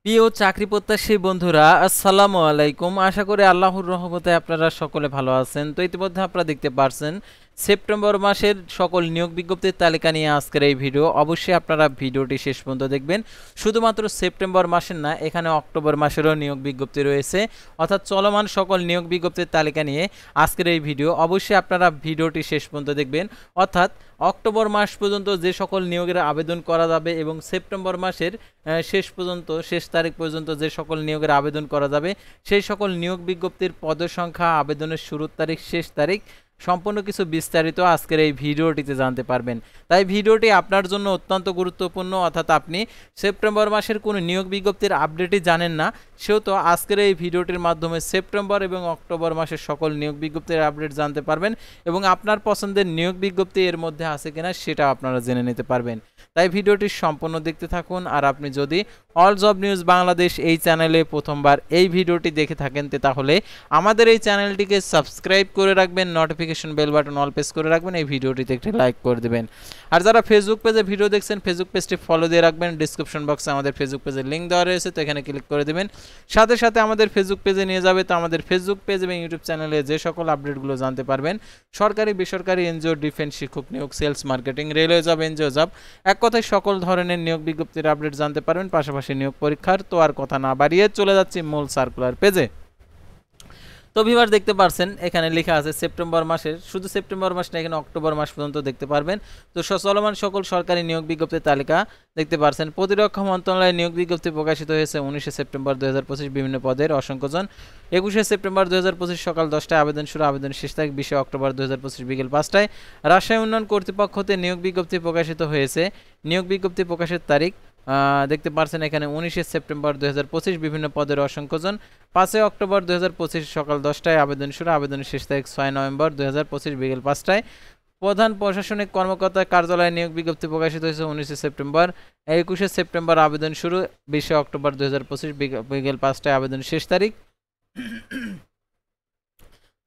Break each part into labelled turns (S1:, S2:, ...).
S1: প্রিয় চাকরি প্রত্যাশী বন্ধুরা, আসসালামু আলাইকুম। আশা করি আল্লাহর রহমতে আপনারা সকলে ভালো আছেন। তো ইতিমধ্যে আপনারা দেখতে পারছেন সেপ্টেম্বর মাসের সকল নিয়োগ বিজ্ঞপ্তির তালিকা নিয়ে আজকের এই ভিডিও। অবশ্যই আপনারা ভিডিওটি শেষ পর্যন্ত দেখবেন। শুধুমাত্র সেপ্টেম্বর মাসের না, এখানে অক্টোবর মাসেরও নিয়োগ বিজ্ঞপ্তি রয়েছে, অর্থাৎ চলমান সকল নিয়োগ বিজ্ঞপ্তির তালিকা নিয়ে আজকের এই ভিডিও। অবশ্যই আপনারা ভিডিওটি শেষ পর্যন্ত দেখবেন, অর্থাৎ অক্টোবর মাস পর্যন্ত যে সকল নিয়োগের আবেদন করা যাবে এবং সেপ্টেম্বর মাসের শেষ তারিখ পর্যন্ত যে সকল নিয়োগের আবেদন করা যাবে সেই সকল নিয়োগ বিজ্ঞপ্তির পদসংখ্যা, আবেদনের শুরুর তারিখ, শেষ তারিখ সম্পূর্ণ কিছু বিস্তারিত আজকের এই ভিডিওটিতে জানতে পারবেন। তাই ভিডিওটি আপনার জন্য অত্যন্ত গুরুত্বপূর্ণ, অর্থাৎ আপনি সেপ্টেম্বর মাসের কোনো নিয়োগ বিজ্ঞপ্তির আপডেটই জানেন না, সেও তো আজকের এই ভিডিওটির মাধ্যমে সেপ্টেম্বর এবং অক্টোবর মাসের সকল নিয়োগ বিজ্ঞপ্তির আপডেট জানতে পারবেন এবং আপনার পছন্দের নিয়োগ বিজ্ঞপ্তি এর মধ্যে আছে কিনা সেটা আপনারা জেনে নিতে পারবেন। তাই ভিডিওটি সম্পূর্ণ দেখতে থাকুন। আর আপনি যদি অল জব নিউজ বাংলাদেশ এই চ্যানেলে প্রথমবার এই ভিডিওটি দেখে থাকেন তাহলে আমাদের এই চ্যানেলটিকে সাবস্ক্রাইব করে রাখবেন, notification bell button all press করে রাখবেন, এই ভিডিওটিতে একটি লাইক করে দেবেন। আর যারা ফেসবুক পেজে ভিডিও দেখছেন ফেসবুক পেজটি ফলো দিয়ে রাখবেন। ডিসক্রিপশন বক্সে আমাদের ফেসবুক পেজের লিঙ্ক দেওয়া রয়েছে, তো এখানে ক্লিক করে দেবেন। সাথে সাথে আমাদের ফেসবুক পেজে নিয়ে যাবে, তো আমাদের ফেসবুক পেজ এবং ইউটিউব চ্যানেলে যে সকল আপডেটগুলো জানতে পারবেন, সরকারি বেসরকারি এনজিও, ডিফেন্স, শিক্ষক নিয়োগ, sales, marketing, railway job, NGO job, এক কথায় সকল ধরনের নিয়োগ বিজ্ঞপ্তির আপডেট জানতে পারবেন। পাশাপাশি নিয়োগ পরীক্ষার। তো আর কথা না বাড়িয়ে চলে যাচ্ছি মূল সার্কুলার পেজে। তো ভিউয়ার দেখতে পারছেন এখানে লেখা আছে সেপ্টেম্বর মাসের, শুধু সেপ্টেম্বর মাস না, এখানে অক্টোবর মাস পর্যন্ত দেখতে পারবেন। তো চলমান সকল সরকারি নিয়োগ বিজ্ঞপ্তির তালিকা দেখতে পারছেন। প্রতিরক্ষা মন্ত্রণালয়ের নিয়োগ বিজ্ঞপ্তি প্রকাশিত হয়েছে 19 সেপ্টেম্বর 2025, বিভিন্ন পদের অসংখ্যজন। 21 সেপ্টেম্বর 2025 সকাল 10টায় আবেদন শুরু, আবেদন শেষ তারিখ 20 অক্টোবর 2025 বিকেল 5টায়। রাজশাহী উন্নয়ন কর্তৃপক্ষ হতে নিয়োগ বিজ্ঞপ্তি প্রকাশিত হয়েছে। নিয়োগ বিজ্ঞপ্তি প্রকাশের তারিখ দেখতে পারছেন এখানে 19 সেপ্টেম্বর 2025, বিভিন্ন পদের অসংখ্যজন। 5 অক্টোবর 2025 সকাল 10টায় আবেদন শুরু, আবেদনের শেষ তারিখ 6 নভেম্বর 2025 বিকেল 5টায়। প্রধান প্রশাসনিক কর্মকর্তা কার্যালয়ে নিয়োগ বিজ্ঞপ্তি প্রকাশিত হয়েছে 19 সেপ্টেম্বর। 21 সেপ্টেম্বর আবেদন শুরু, 20 অক্টোবর 2025 বিকেল 5টায় আবেদনের শেষ তারিখ।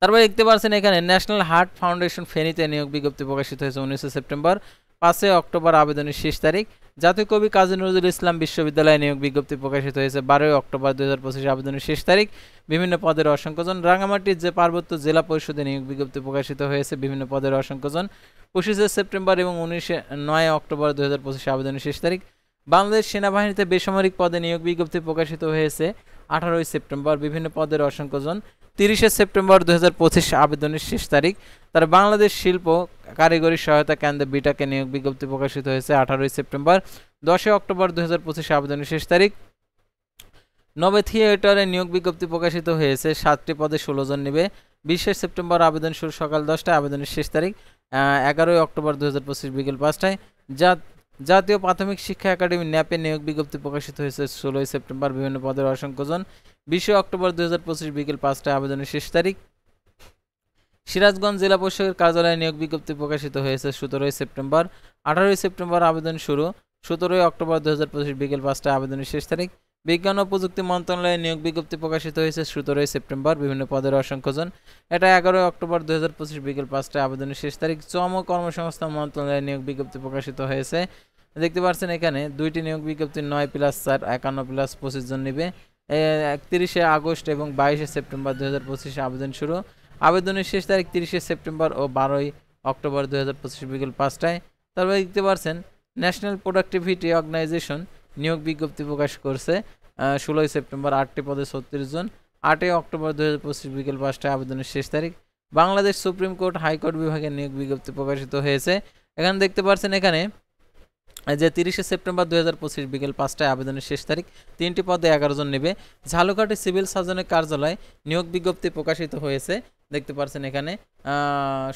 S1: তারপরে দেখতে পাচ্ছেন এখানে ন্যাশনাল হার্ট ফাউন্ডেশন ফেনীতে নিয়োগ বিজ্ঞপ্তি প্রকাশিত হয়েছে 19 সেপ্টেম্বর। 5 অক্টোবর আবেদনের শেষ তারিখ। জাতীয় কবি কাজী নজরুল ইসলাম বিশ্ববিদ্যালয়ে নিয়োগ বিজ্ঞপ্তি প্রকাশিত হয়েছে 12 অক্টোবর 2025 আবেদনের শেষ তারিখ, বিভিন্ন পদের অসংখ্যজন। রাঙামাটির যে পার্বত্য জেলা পরিষদে নিয়োগ বিজ্ঞপ্তি প্রকাশিত হয়েছে, বিভিন্ন পদের অসংখ্যজন। 25 সেপ্টেম্বর এবং 9 অক্টোবর 2025 আবেদনের শেষ তারিখ। বাংলাদেশ সেনাবাহিনীতে বেসামরিক পদে নিয়োগ বিজ্ঞপ্তি প্রকাশিত হয়েছে 18 সেপ্টেম্বর, বিভিন্ন পদের অসংখ্যজন। 30 সেপ্টেম্বর 2025 আবেদনের শেষ তারিখ। তার বাংলাদেশ শিল্প কারিগরি সহায়তা কেন্দ্র বিটাকে নিয়োগ বিজ্ঞপ্তি প্রকাশিত হয়েছে 18 সেপ্টেম্বর। 10 অক্টোবর 2025 আবেদনের শেষ তারিখ। নবে থিয়েটারে নিয়োগ বিজ্ঞপ্তি প্রকাশিত হয়েছে, 7টি পদে 16 জন নেবে। 20 সেপ্টেম্বর আবেদন শুরু, সকাল 10টায়, আবেদনের শেষ তারিখ 11 অক্টোবর 2025 বিকেল 5টায়। জাতীয় প্রাথমিক শিক্ষা একাডেমি ন্যাপে নিয়োগ বিজ্ঞপ্তি প্রকাশিত হয়েছে 16 সেপ্টেম্বর, বিভিন্ন পদের অসংখ্যজন। 20 অক্টোবর 2025 বিকেল 5টায় আবেদনের শেষ তারিখ। সিরাজগঞ্জ জেলা পরিষদের কার্যালয়ে নিয়োগ বিজ্ঞপ্তি প্রকাশিত হয়েছে 17 সেপ্টেম্বর। 18 সেপ্টেম্বর আবেদন শুরু, 17 অক্টোবর 2025 বিকেল 5টায় আবেদনের শেষ তারিখ। বিজ্ঞান ও প্রযুক্তি মন্ত্রণালয়ে নিয়োগ বিজ্ঞপ্তি প্রকাশিত হয়েছে 17 সেপ্টেম্বর, বিভিন্ন পদের অসংখ্যজন। এটা 11 অক্টোবর 2025 বিকেল 5টায় আবেদনের শেষ তারিখ। শ্রম ও কর্মসংস্থান মন্ত্রণালয়ে নিয়োগ বিজ্ঞপ্তি প্রকাশিত হয়েছে, দেখতে পাচ্ছেন এখানে 2টি নিয়োগ বিজ্ঞপ্তি 9+4 51+25 জন নেবে। 31 আগস্ট এবং 22 সেপ্টেম্বর 2025 আবেদন শুরু, আবেদনের শেষ তারিখ 30 সেপ্টেম্বর ও 12 অক্টোবর 2025 বিকেল 5টায়। তারপরে দেখতে পাচ্ছেন ন্যাশনাল প্রোডাক্টিভিটি অর্গানাইজেশন নিয়োগ বিজ্ঞপ্তি প্রকাশ করছে 16 সেপ্টেম্বর, 8টি পদে 36 জন। 8 অক্টোবর 2025 বিকেল 5টায় আবেদনের শেষ তারিখ। বাংলাদেশ সুপ্রিম কোর্ট হাইকোর্ট বিভাগের নিয়োগ বিজ্ঞপ্তি প্রকাশিত হয়েছে, এখানে দেখতে পাচ্ছেন এখানে যে 30 সেপ্টেম্বর 2025 বিকেল 5টায় আবেদনের শেষ তারিখ। 3টি পদে 11 জন নেবে। ঝালকাঠি সিভিল সার্জনের কার্যালয় নিয়োগ বিজ্ঞপ্তি প্রকাশিত হয়েছে, দেখতে পাচ্ছেন এখানে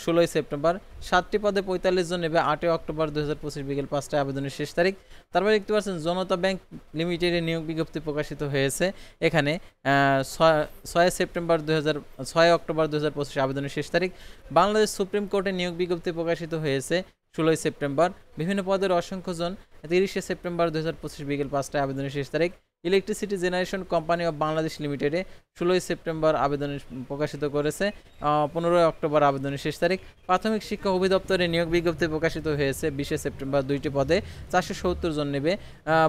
S1: 16 সেপ্টেম্বর। 7টি পদে 45 জন নেবে। 8 অক্টোবর 2025 বিকেল 5টায় আবেদনের শেষ তারিখ। তারপরে দেখতে পাচ্ছেন জনতা ব্যাংক লিমিটেডের নিয়োগ বিজ্ঞপ্তি প্রকাশিত হয়েছে, এখানে 6 অক্টোবর 2025 আবেদনের শেষ তারিখ। বাংলাদেশ সুপ্রিম কোর্টে নিয়োগ বিজ্ঞপ্তি প্রকাশিত হয়েছে 16 সেপ্টেম্বর, বিভিন্ন পদের অসংখ্যজন। 30 সেপ্টেম্বর 2025 বিকেল 5টায় আবেদনের শেষ তারিখ। Electricity generation company of Bangladesh লিমিটেডে 16 সেপ্টেম্বর আবেদন প্রকাশিত করেছে, 15 অক্টোবর আবেদনের শেষ তারিখ। প্রাথমিক শিক্ষা অধিদপ্তরে নিয়োগ বিজ্ঞপ্তি প্রকাশিত হয়েছে 20 সেপ্টেম্বর, 2টি পদে 470 জন নেবে,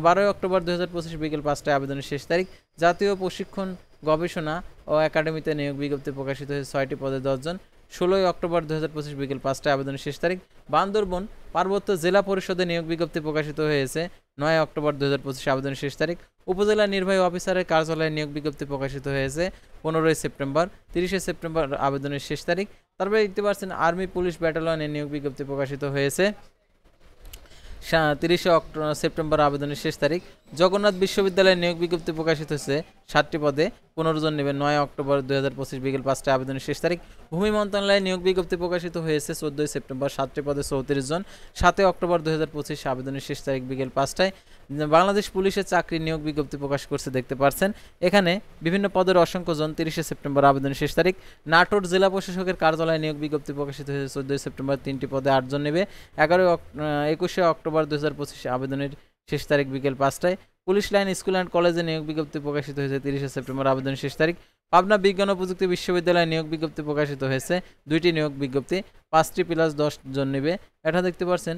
S1: 12 অক্টোবর 2025 বিকেল 5টায় আবেদনের শেষ তারিখ। জাতীয় প্রশিক্ষণ গবেষণা ও একাডেমিতে নিয়োগ বিজ্ঞপ্তি প্রকাশিত হয়েছে 6টি পদে 10 জন, 16 অক্টোবর 2025 বিকেল 5টায় আবেদনের শেষ তারিখ। বান্দরবন পার্বত্য জেলা পরিষদে নিয়োগ বিজ্ঞপ্তি প্রকাশিত হয়েছে 9 অক্টোবর 2025 আবেদনের শেষ তারিখ। উপজেলা নির্বাহী অফিসারের কার্যালয়ে নিয়োগ বিজ্ঞপ্তি প্রকাশিত হয়েছে 15 সেপ্টেম্বর, 30 সেপ্টেম্বর আবেদনের শেষ তারিখ। তারপরে দেখতে পাচ্ছেন আর্মি পুলিশ ব্যাটালিয়নে নিয়োগ বিজ্ঞপ্তি প্রকাশিত হয়েছে 30 সেপ্টেম্বর আবেদনের শেষ তারিখ। জগন্নাথ বিশ্ববিদ্যালয়ে নিয়োগ বিজ্ঞপ্তি প্রকাশিত হয়েছে 7টি পদে 15 জন নেবে, 9 অক্টোবর 2025 বিকেল 5টায় আবেদনের শেষ তারিখ। ভূমি মন্ত্রণালয়ে নিয়োগ বিজ্ঞপ্তি প্রকাশিত হয়েছে 14 সেপ্টেম্বর, 7টি পদে 34 জন, 7 অক্টোবর 2025 আবেদনের শেষ তারিখ বিকেল 5টায়। বাংলাদেশ পুলিশের চাকরি নিয়োগ বিজ্ঞপ্তি প্রকাশ করছে, দেখতে পাচ্ছেন এখানে বিভিন্ন পদের অসংখ্য জন, 30 সেপ্টেম্বর আবেদনের শেষ তারিখ। নাটোর জেলা প্রশাসকের কার্যালয়ে নিয়োগ বিজ্ঞপ্তি প্রকাশিত হয়েছে 14 সেপ্টেম্বর, 3টি পদে 8 জন নেবে, 21 অক্টোবর 2025 আবেদনের শেষ তারিখ বিকেল 5টায়। পুলিশ লাইন স্কুল অ্যান্ড কলেজে নিয়োগ বিজ্ঞপ্তি প্রকাশিত হয়েছে 30 সেপ্টেম্বর আবেদনের শেষ তারিখ। পাবনা বিজ্ঞান ও প্রযুক্তি বিশ্ববিদ্যালয়ে নিয়োগ বিজ্ঞপ্তি প্রকাশিত হয়েছে 2টি নিয়োগ বিজ্ঞপ্তি, 5টি প্লাস 10 জন নেবে, এটা দেখতে পাচ্ছেন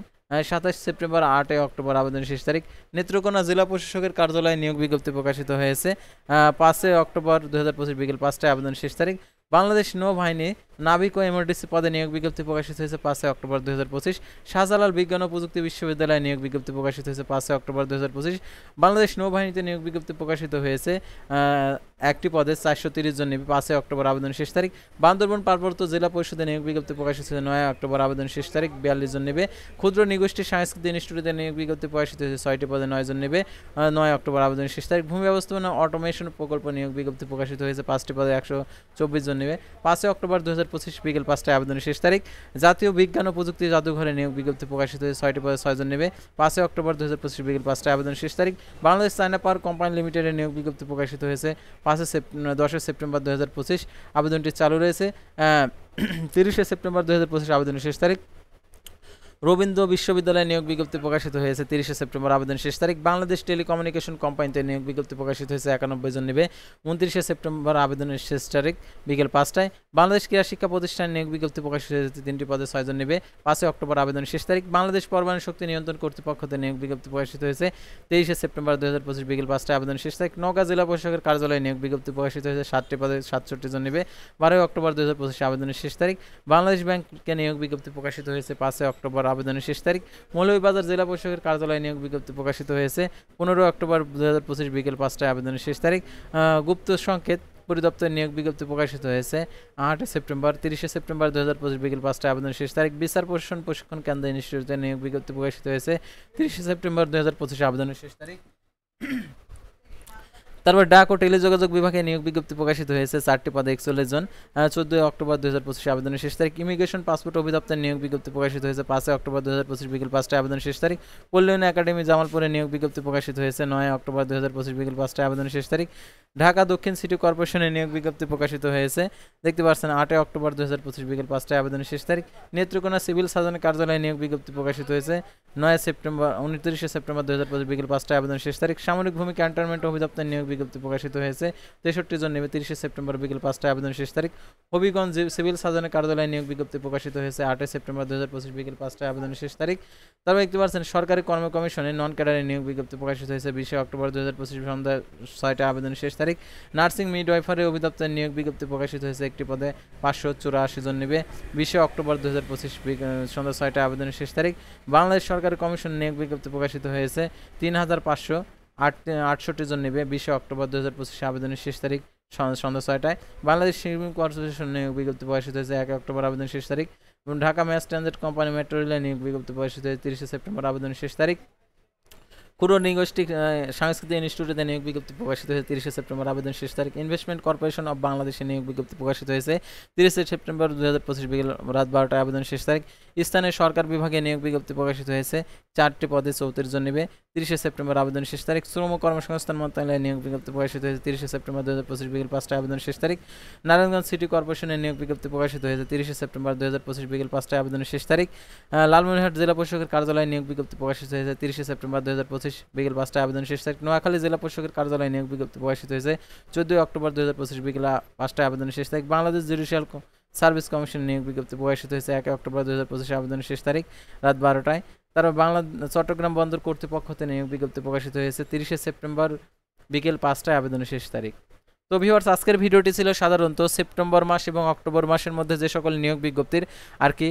S1: 27 সেপ্টেম্বর, 8 অক্টোবর আবেদনের শেষ তারিখ। নেত্রকোনা জেলা প্রশাসকের কার্যালয়ে নিয়োগ বিজ্ঞপ্তি প্রকাশিত হয়েছে 5 অক্টোবর 2025 বিকেল 5টায় আবেদনের শেষ তারিখ। বাংলাদেশ নৌবাহিনী নাবিক ও এমআরডিসি পদে নিয়োগ বিজ্ঞপ্তি প্রকাশিত হয়েছে 5 অক্টোবর 2025। শাহজালাল বিজ্ঞান ও প্রযুক্তি বিশ্ববিদ্যালয়ে নিয়োগ বিজ্ঞপ্তি প্রকাশিত হয়েছে 5 অক্টোবর 2025। বাংলাদেশ নৌবাহিনীতে নিয়োগ বিজ্ঞপ্তি প্রকাশিত হয়েছে 1টি পদে 430 জন নেবে, 5 অক্টোবর আবেদনের শেষ তারিখ। বান্দরবান পার্বত্য জেলা পরিষদে নিয়োগ বিজ্ঞপ্তি প্রকাশিত হয়েছে 9 অক্টোবর আবেদনের শেষ তারিখ, 42 জন নেবে। ক্ষুদ্র নিগোষ্ঠী সাংস্কৃতিক ইনস্টিটিউটে নিয়োগ বিজ্ঞপ্তি প্রকাশিত হয়েছে 6টি পদে 9 জন নেবে, 9 অক্টোবর আবেদনের শেষ তারিখ। ভূমি ব্যবস্থাপনা অটোমেশন প্রকল্প নিয়োগ বিজ্ঞপ্তি প্রকাশিত হয়েছে 5টি পদে 124 জন নেবে, 5 অক্টোবর 2025 বিকেল 5টায় আবেদনের শেষ তারিখ। জাতীয় বিজ্ঞান ও প্রযুক্তি জাদুঘরে নিয়োগ বিজ্ঞপ্তি প্রকাশিত হয়েছে 6টি পদে 6 জন নেবে, 5 অক্টোবর 2025 বিকেল 5টায় আবেদনের শেষ তারিখ। বাংলাদেশ চায়না পাওয়ার কোম্পানি লিমিটেডের নিয়োগ বিজ্ঞপ্তি প্রকাশিত হয়েছে 10 সেপ্টেম্বর 2025, আবেদনটি চালু রয়েছে। 30 সেপ্টেম্বর 2025 আবেদনের শেষ তারিখ। রবীন্দ্র বিশ্ববিদ্যালয়ে নিয়োগ বিজ্ঞপ্তি প্রকাশিত হয়েছে 30 সেপ্টেম্বর আবেদনের শেষ তারিখ। বাংলাদেশ টেলিকমিউনিকেশন কোম্পানিতে নিয়োগ বিজ্ঞপ্তি প্রকাশিত হয়েছে 91 জন নেবে, 29 সেপ্টেম্বর আবেদনের শেষ তারিখ বিকেল 5টায়। বাংলাদেশ ক্রীড়া শিক্ষা প্রতিষ্ঠানে নিয়োগ বিজ্ঞপ্তি প্রকাশিত হয়েছে 3টি পদে 6 জন নেবে, 5 অক্টোবর আবেদনের শেষ তারিখ। বাংলাদেশ পরমাণু শক্তি নিয়ন্ত্রণ কর্তৃপক্ষতে নিয়োগ বিজ্ঞপ্তি প্রকাশিত হয়েছে 23 সেপ্টেম্বর 2025 বিকেল 5টায় আবেদনের শেষ তারিখ। নওগাঁ জেলা প্রশাসকের কার্যালয়ে নিয়োগ বিজ্ঞপ্তি প্রকাশিত হয়েছে 7টি পদে 67 জন নেবে, 12 অক্টোবর 2025 আবেদনের শেষ তারিখ। বাংলাদেশ ব্যাংকে নিয়োগ বিজ্ঞপ্তি প্রকাশিত হয়েছে 5 অক্টোবর আবেদনের শেষ তারিখ। মৌলভীবাজার জেলা প্রশাসকের কার্যালয়ে নিয়োগ বিজ্ঞপ্তি প্রকাশিত হয়েছে 15 অক্টোবর 2025 বিকেল 5টায় আবেদনের শেষ তারিখ। গুপ্ত সংকেত পরিদপ্তর নিয়োগ বিজ্ঞপ্তি প্রকাশিত হয়েছে 8 সেপ্টেম্বর, 30 সেপ্টেম্বর 2025 বিকেল 5টায় আবেদনের শেষ তারিখ। বিচার প্রশিক্ষণ কেন্দ্র ইনস্টিটিউটে নিয়োগ বিজ্ঞপ্তি প্রকাশিত হয়েছে 30 সেপ্টেম্বর 2025 আবেদনের শেষ তারিখ। তারপর ডাক ও টেলিযোগাযোগ বিভাগে নিয়োগ বিজ্ঞপ্তি প্রকাশিত হয়েছে 4টি পদে 41 জন, 14 অক্টোবর 2025 আবেদনের শেষ তারিখ। ইমিগ্রেশন পাসপোর্ট অধিদপ্তর নিয়োগ বিজ্ঞপ্তি প্রকাশিত হয়েছে 5 অক্টোবর 2025 বিকেল 5টায় আবেদনের শেষ তারিখ। পল্লী একাডেমি জামালপুরে নিয়োগ বিজ্ঞপ্তি প্রকাশিত হয়েছে 9 অক্টোবর 2025 বিকেল 5টায় আবেদনের শেষ তারিখ। ঢাকা দক্ষিণ সিটি কর্পোরেশনে নিয়োগ বিজ্ঞপ্তি প্রকাশিত হয়েছে, দেখতে পাচ্ছেন 8 অক্টোবর 2025 বিকেল 5টায় আবেদনের শেষ তারিখ। নেত্রকোনা সিভিল সার্জনের কার্যালয়ে নিয়োগ বিজ্ঞপ্তি প্রকাশিত হয়েছে 29 সেপ্টেম্বর 2025 বিকেল 5টায় আবেদনের শেষ তারিখ। সামরিক ভূমি ক্যান্টনমেন্ট অধিদপ্তর নিয়োগ বিজ্ঞপ্তি প্রকাশিত হয়েছে 63 জন নেবে, 30 সেপ্টেম্বর বিকেল 5টায় আবেদনের শেষ তারিখ। হবিগঞ্জ সিভিল সার্জনের কার্যালয়ে নিয়োগ বিজ্ঞপ্তি প্রকাশিত হয়েছে 8 সেপ্টেম্বর 2025 বিকেল 5টায় আবেদনের শেষ তারিখ। তারপর দেখতে পাচ্ছেন সরকারি কর্ম কমিশনে নন ক্যাডারে নিয়োগ বিজ্ঞপ্তি প্রকাশিত হয়েছে 20 অক্টোবর 2025 সন্ধ্যা 6টায় আবেদনের শেষ তারিখ। নার্সিং মিডওয়াইফারি অধিদপ্তর নিয়োগ বিজ্ঞপ্তি প্রকাশিত হয়েছে একটি পদে 584 জন নেবে, 20 অক্টোবর 2025 সন্ধ্যা 6টায় আবেদনের শেষ তারিখ। বাংলাদেশ সরকারি কমিশন নিয়োগ বিজ্ঞপ্তি প্রকাশিত হয়েছে 3568 জন নেবে, 20 অক্টোবর 2025 আবেদনের শেষ তারিখ সন্ধ্যা 6টায়। বাংলাদেশ শিপিং কর্পোরেশন নিয়োগ বিজ্ঞপ্তি প্রকাশিত হয়েছে 1 অক্টোবর আবেদনের শেষ তারিখ। এবং Dhaka mass transit company metro রেলে নিয়োগ বিজ্ঞপ্তি প্রকাশিত হয়েছে 30 সেপ্টেম্বর আবেদনের শেষ তারিখ। ক্ষুদ্র নিগোষ্ঠী সাংস্কৃতিক ইনস্টিটিউটে নিয়োগ বিজ্ঞপ্তি প্রকাশিত হয়েছে 30 সেপ্টেম্বর আবেদন শেষ তারিখ। ইনভেস্টমেন্ট কর্পোরেশন অফ বাংলাদেশে নিয়োগ বিজ্ঞপ্তি প্রকাশিত হয়েছে 30 সেপ্টেম্বর 2025 বিকেল রাত 12টায় আবেদন শেষ তারিখ। স্থানীয় সরকার বিভাগে নিয়োগ বিজ্ঞপ্তি প্রকাশিত হয়েছে 4টি পদে 34 জন নেবে, 30 সেপ্টেম্বর আবেদন শেষ তারিখ। শ্রম কর্মসংস্থান মন্ত্রণালয়ের নিয়োগ বিজ্ঞপ্তি প্রকাশিত হয়েছে 30 সেপ্টেম্বর 2025 বিকেল 5টায় আবেদন শেষ তারিখ। নারায়ণগঞ্জ সিটি কর্পোরেশনের নিয়োগ বিজ্ঞপ্তি প্রকাশিত হয়েছে 30 সেপ্টেম্বর 2025 বিকেল 5টায় আবেদনের শেষ তারিখ। লালমনিরহাট জেলা প্রশাসকের কার্যালয়ে নিয়োগ বিজ্ঞপ্তি প্রকাশিত হয়েছে 30 সেপ্টেম্বর 2025 বিকেল 5টায় আবেদনের শেষ তারিখ। নোয়াখালী জেলা প্রশাসকের কার্যালয়ে নিয়োগ বিজ্ঞপ্তি প্রকাশিত হয়েছে 14 অক্টোবর 2025 বিকেল 5টায় আবেদনের শেষ তারিখ। বাংলাদেশ জুডিশিয়াল সার্ভিস কমিশন নিয়োগ বিজ্ঞপ্তি প্রকাশিত হয়েছে 1 অক্টোবর 2025 আবেদনের শেষ তারিখ রাত 12টায়। তারপর চট্টগ্রাম বন্দর কর্তৃপক্ষ হতে নিয়োগ বিজ্ঞপ্তি প্রকাশিত হয়েছে 30 সেপ্টেম্বর বিকেল 5টায় আবেদনের শেষ তারিখ। তো ভিউয়ার্স, আজকের ভিডিওটি ছিল সাধারণত সেপ্টেম্বর মাস এবং অক্টোবর মাসের মধ্যে যে সকল নিয়োগ বিজ্ঞপ্তির আর কি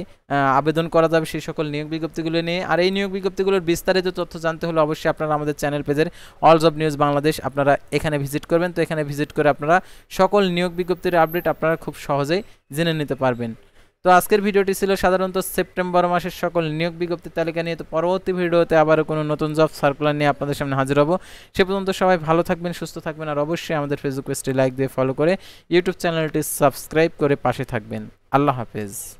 S1: আবেদন করা যাবে সেই সকল নিয়োগ বিজ্ঞপ্তিগুলো নিয়ে। আর এই নিয়োগ বিজ্ঞপ্তিগুলোর বিস্তারিত তথ্য জানতে হলে অবশ্যই আপনারা আমাদের চ্যানেল পেজের অল জব নিউজ বাংলাদেশ আপনারা এখানে ভিজিট করবেন। তো এখানে ভিজিট করে আপনারা সকল নিয়োগ বিজ্ঞপ্তির আপডেট আপনারা খুব সহজেই জেনে নিতে পারবেন। তো আজকের ভিডিওটি ছিল সাধারণত সেপ্টেম্বর মাসের সকল নিয়োগ বিজ্ঞপ্তির তালিকা নিয়ে। তো পরবর্তী ভিডিওতে আবারও কোনো নতুন জব সার্কুলার নিয়ে আপনাদের সামনে হাজির হব। সে পর্যন্ত সবাই ভালো থাকবেন, সুস্থ থাকবেন, আর অবশ্যই আমাদের ফেসবুক পেজটি লাইক দিয়ে ফলো করে ইউটিউব চ্যানেলটি সাবস্ক্রাইব করে পাশে থাকবেন। আল্লাহ হাফেজ।